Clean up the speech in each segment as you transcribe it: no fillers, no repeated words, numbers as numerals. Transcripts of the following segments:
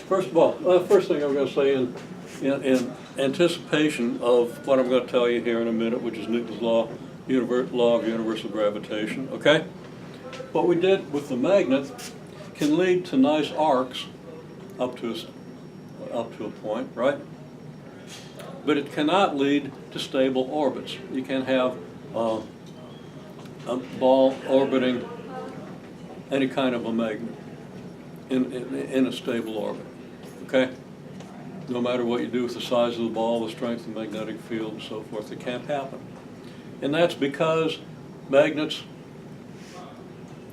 First of all, first thing I'm going to say in anticipation of what I'm going to tell you here in a minute, which is Newton's law of universal gravitation, okay? What we did with the magnet can lead to nice arcs up to a point, right? But it cannot lead to stable orbits. You can't have a ball orbiting any kind of a magnet in a stable orbit, okay? No matter what you do with the size of the ball, the strength of the magnetic field, and so forth, it can't happen. And that's because magnets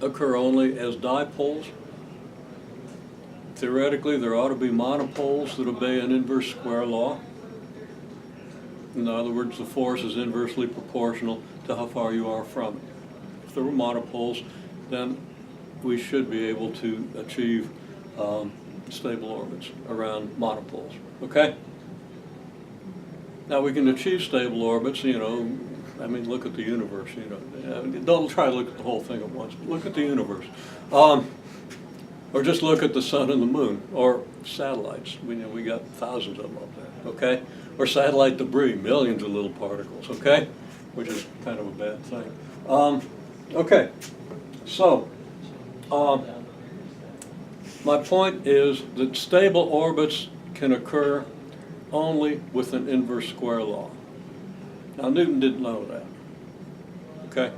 occur only as dipoles. Theoretically, there ought to be monopoles that obey an inverse square law. In other words, the force is inversely proportional to how far you are from it. If there were monopoles, then we should be able to achieve stable orbits around monopoles, okay? Now we can achieve stable orbits, you know, I mean, look at the universe, you know. Don't try to look at the whole thing at once, but look at the universe. Or just look at the sun and the moon, or satellites. We got thousands of them up there, okay? Or satellite debris, millions of little particles, okay? Which is kind of a bad thing. Okay, so my point is that stable orbits can occur only with an inverse square law. Now Newton didn't know that, okay?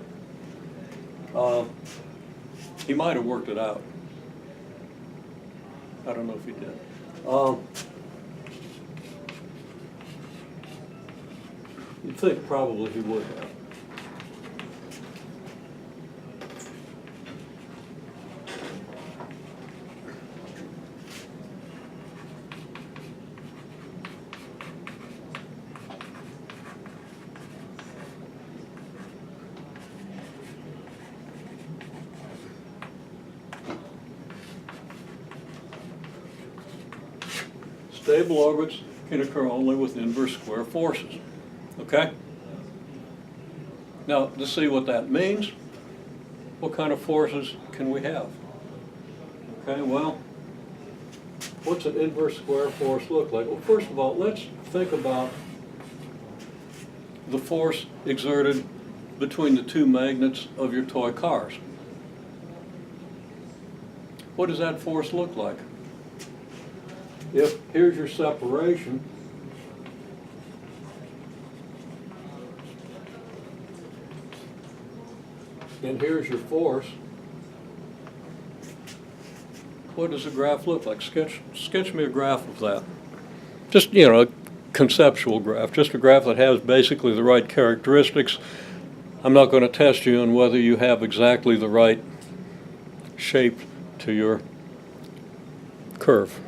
He might have worked it out. I don't know if he did. You'd think probably he would have. Stable orbits can occur only with inverse square forces, okay? Now, to see what that means, what kind of forces can we have? Okay, well, what's an inverse square force look like? Well, first of all, let's think about the force exerted between the two magnets of your toy cars. What does that force look like? If here's your separation, and here's your force, what does a graph look like? Sketch me a graph of that. Just, you know, a conceptual graph, just a graph that has basically the right characteristics. I'm not going to test you on whether you have exactly the right shape to your curve.